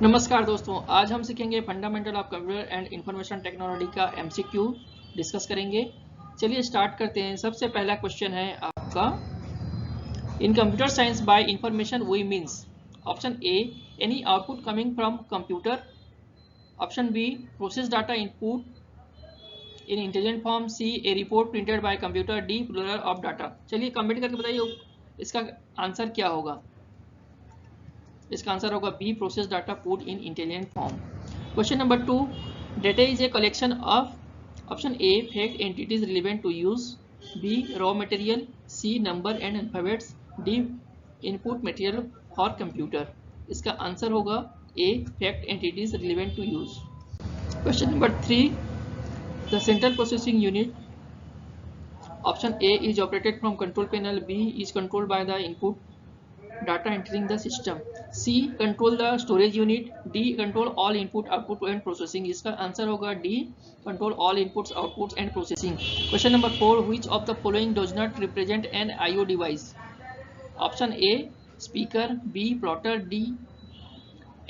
नमस्कार दोस्तों, आज हम सीखेंगे fundamental of computer and information technology का एमसीक्यू डिस्कस करेंगे। चलिए स्टार्ट करते हैं। सबसे पहला क्वेश्चन है आपका, in computer science by information we means option A any output coming from computer, option B process data input in intelligent form, C a report printed by computer, D plural of data. चलिए comment करके बताइए इसका answer क्या होगा। इसका answer होगा B process data put in intelligent form. Question number 2, data is a collection of option A fact entities relevant to use, B raw material, C number and alphabets, D input material for computer. इसका answer होगा A fact entities relevant to use. Question number 3, the central processing unit option A is operated from control panel, B is controlled by the input data entering the system, C control the storage unit, D control all input output and processing। इसका answer होगा D control all inputs outputs and processing। Question number 4, which of the following does not represent an IO device, option A speaker, B plotter, D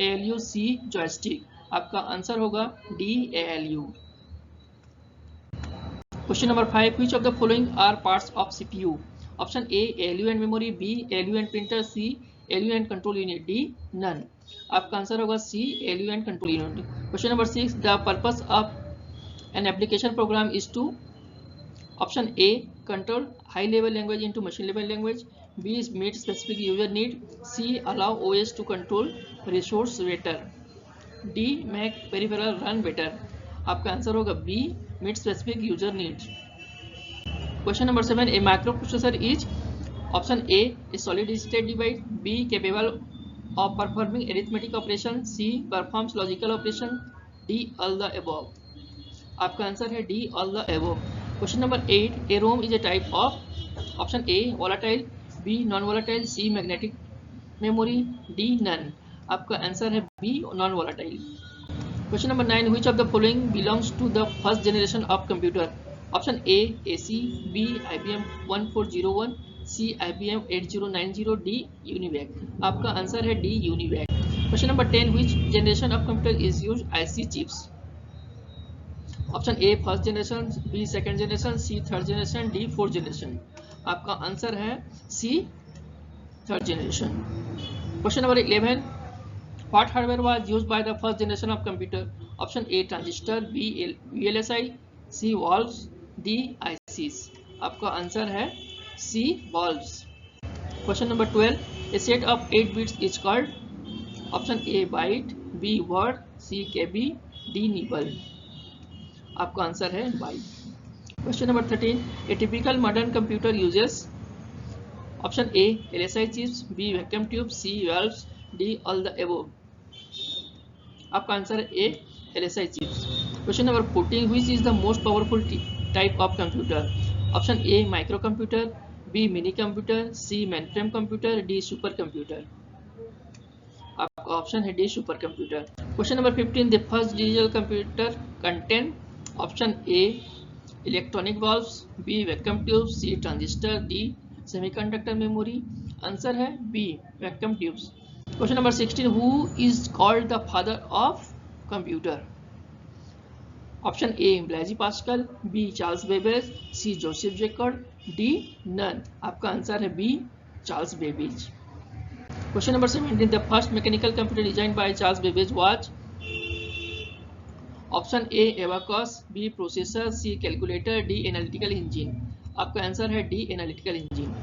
ALU, C joystick. आपका answer होगा D ALU। Question number 5, which of the following are parts of CPU, option A ALU and memory, B ALU and printer, C ALU and control unit, D none. आपका answer होगा C ALU and control unit. Question number 6, the purpose of an application program is to, option A control high level language into machine level language, B meet specific user need, C allow OS to control resource better, D make peripheral run better. आपका answer होगा B meet specific user need. Question number 7, a microprocessor is option A a solid state device, B capable of performing arithmetic operation, C performs logical operation, D all the above। आपका answer है D all the above। Question number 8, a ROM is a type of option A volatile, B non volatile, C magnetic memory, D none। आपका answer है B non volatile। Question number 9, which of the following belongs to the first generation of computer, option A AC, B IBM 1401, C IBM 8090, D UNIVAC. आपका answer है D UNIVAC. Question number 10, which generation of computer is use IC chips, option A first generation, B second generation, C third generation, D fourth generation. आपका answer है C third generation. Question number 11, what hardware was used by the first generation of computer, option A transistor, B VLSI, C valves, D ICs। आपका answer है C valves. Question number 12, a set of 8 bits is called, option A byte, B word, C KB, D nibble. आपका answer है byte. Question number 13, a typical modern computer uses, option A LSI chips, B vacuum tube, C valves, D all the above. आपका answer है A LSI chips. Question number 14, which is the most powerful type of computer, option A micro computer, B mini computer, C mainframe computer, D super computer. आपका option है D super computer. Question number 15, the first digital computer contain, option A electronic valves, B vacuum tube, C transistor, D semiconductor memory. Answer है B vacuum tubes. Question number 16, who is called the father of computer, option A Blaise Pascal, B Charles Babbage, C Joseph Jacob, D none. आपका answer है B Charles Babbage. Question number 17, the first mechanical computer design by Charles Babbage was, option A abacus, B processor, C calculator, D analytical engine. आपका answer है D analytical engine.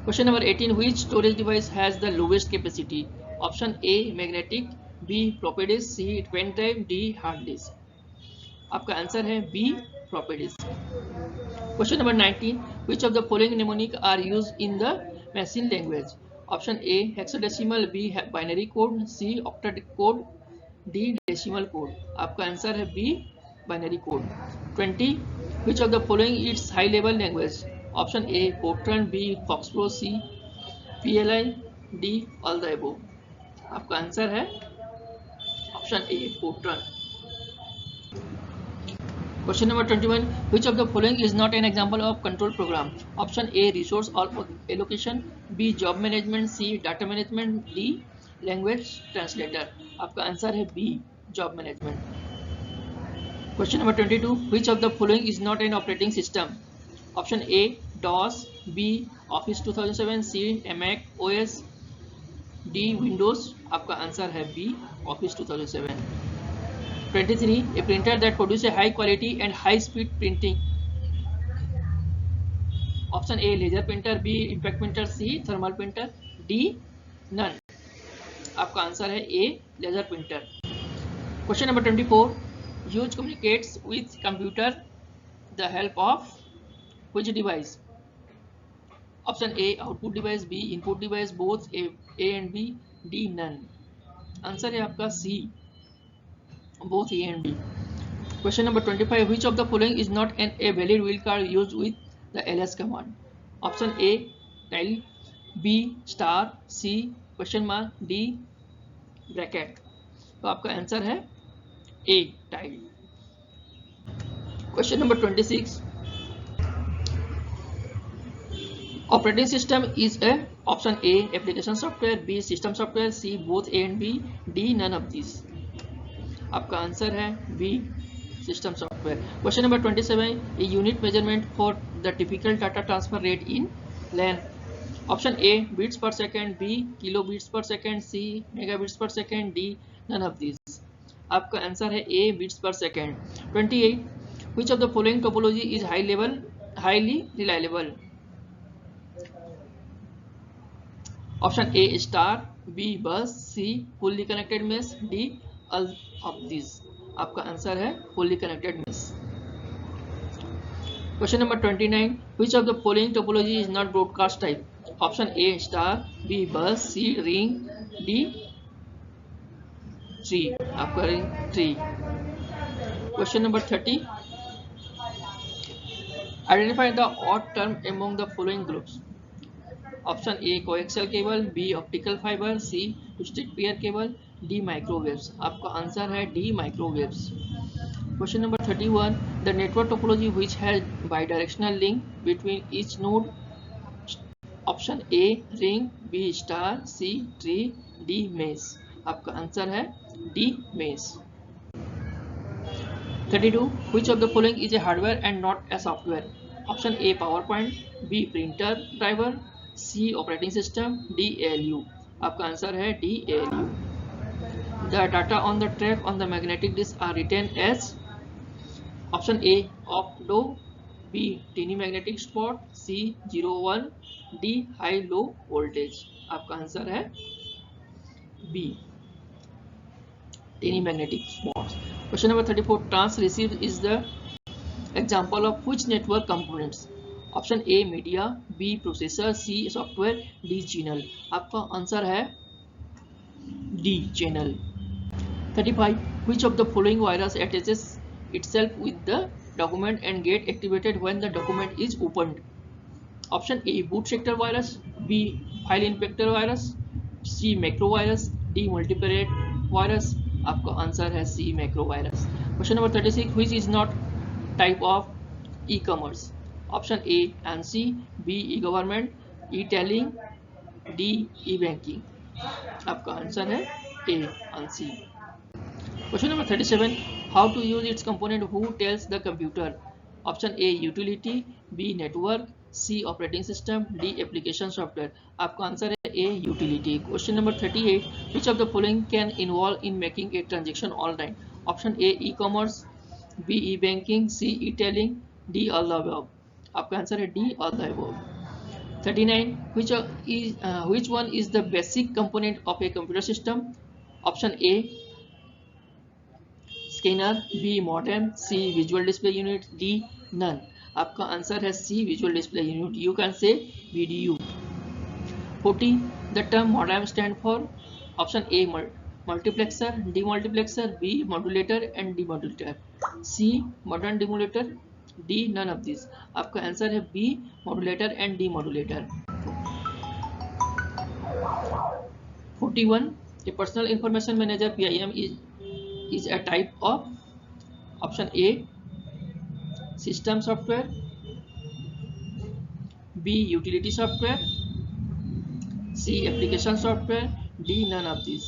Question number 18, which storage device has the lowest capacity, option A magnetic, B floppy disk, C pen drive, D hard disk. आपका answer है B floppy disk. Question number 19, which of the following mnemonic are used in the machine language, option A hexadecimal, B binary code, C octet code, D decimal code. आपका answer है B binary code. 20, which of the following is high level language, option A Fortran, B Foxtrot, C PLI, D all the above. आपका answer है option A Fortran. Question number 21, which of the following is not an example of control program, option A resource allocation, B job management, C data management, D language translator. आपका answer है B, job management. Question number 22, which of the following is not an operating system? Option A DOS, B Office 2007, C Mac OS, D Windows. आपका answer है B, Office 2007। 23, a printer that produces high quality and high speed printing. Option A laser printer, B impact printer, C thermal printer, D none. आपका answer है A laser printer. Question number 24, use communicates with computer the help of which device? Option A output device, B input device, both A and B, D none. Answer है आपका C, both A and B. Question number 25, which of the following is not a valid wheel card used with the ls command? Option A tile, B star, C question mark, D bracket। तो आपका answer है A tile। Question number 26, operating system is a option A application software, B system software, C both A and B, D none of these। आपका answer है B system software। Question number 27, a unit measurement for the typical data transfer rate in LAN? Option A bits per second, B kilobits per second, C megabits per second, D none of these। आपका answer है A bits per second। 28, which of the following topology is highly reliable? Option A star, B bus, C fully connected mesh, D all of these। आपका answer है fully connected mesh। Question number 29, which of the following topology is not broadcast type? Option A star, B bus, C ring, D tree। आपका ring tree। Question number 30, identify the odd term among the following groups? Option A coaxial cable, B optical fiber, C twisted pair cable, D microwaves। आपका answer है D microwaves। Question number 31, the network topology which has bidirectional link between each node? Option A ring, B star, C tree, D mesh। आपका answer है D mesh। 32, which of the following is a hardware and not a software? Option A PowerPoint, B printer driver, C operating system, D ALU। आपका answer है D ALU। The data on the track on the magnetic disk are written as Option A OP-DO, B tiny magnetic spot, C 01, D high low voltage। आपका answer है B tiny magnetic spots। Question number 34, trans receive is the example of which network components? Option A media, B processor, C software, D channel। आपका answer है D channel। 35, which of the following virus attaches itself with the document and get activated when the document is opened? Option A boot sector virus, B file inspector virus, C macro virus, D multiparate virus। आपका answer है C macro virus। Question number 36, which is not type of e-commerce? Option A ANSI, B e-government, e-tailing, D e-banking। आपका answer है A ANSI। Question number 37, how to use its component? Who tells the computer? Option A utility, B network, C operating system, D application software। आपका answer है A utility। Question number 38, which of the following can involve in making a transaction online? Option A e-commerce, B e-banking, C e-tailing, D all the above। आपका answer है D all the above। 39, which one is the basic component of a computer system? Option A scanner, B modem, C visual display unit, D none। आपका answer है C visual display unit। You can say VDU। 40, the term modem stand for? Option A multiplexer, D multiplexer, B modulator and demodulator, C modern demodulator, D none of these। आपका answer है B modulator and demodulator। 41, a personal information manager PIM is a type of? Option A system software, B utility software, C application software, D none of this.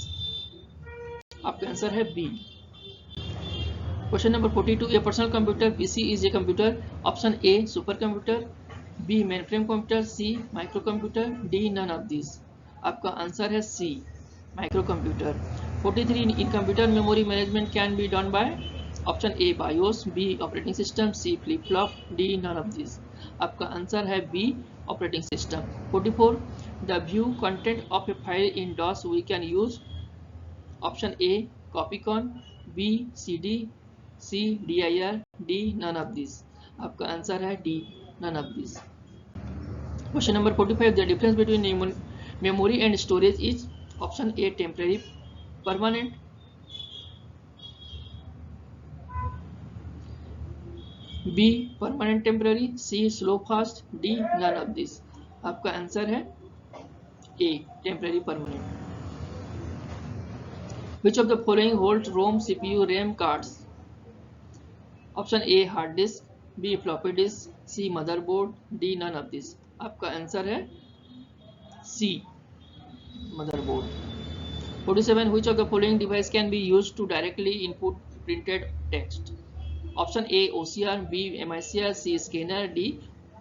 आपका answer है B. Question number 42, a personal computer PC is a computer. Option A super computer, B main frame computer, C micro computer, D none of this. आपका answer है C micro computer. 43, in computer memory management can be done by. Option A BIOS, B operating system, C flip flop, D none of this. आपका answer है B operating system. 44, the view content of a file in DOS we can use. Option A copy con, B CD, C dir, D none of this. आपका answer है D none of this. Question number 45, the difference between memory and storage is. Option A temporary permanent, B permanent temporary, C slow fast, D none of this. आपका answer है A temporary permanent. Which of the following holds ROM, CPU, RAM cards? Option A hard disk, B floppy disk, C motherboard, D none of this. आपका answer है C motherboard. 47, which of the following device can be used to directly input printed text? Option A OCR, B MICR, C scanner, D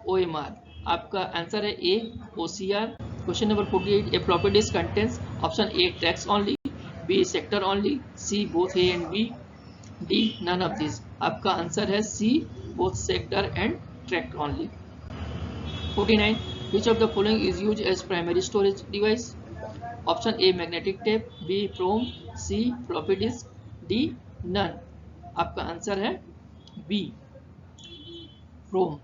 OMR। आपका answer है A OCR। Question number 48, a floppy disk contains. Option A tracks only, B sector only, C both A and B, D none of this. आपका answer है C both sector and track only. 49, which of the following is used as primary storage device? Option A magnetic tape, B PROM, C floppy disk, D none. आपका answer है B प्रोम।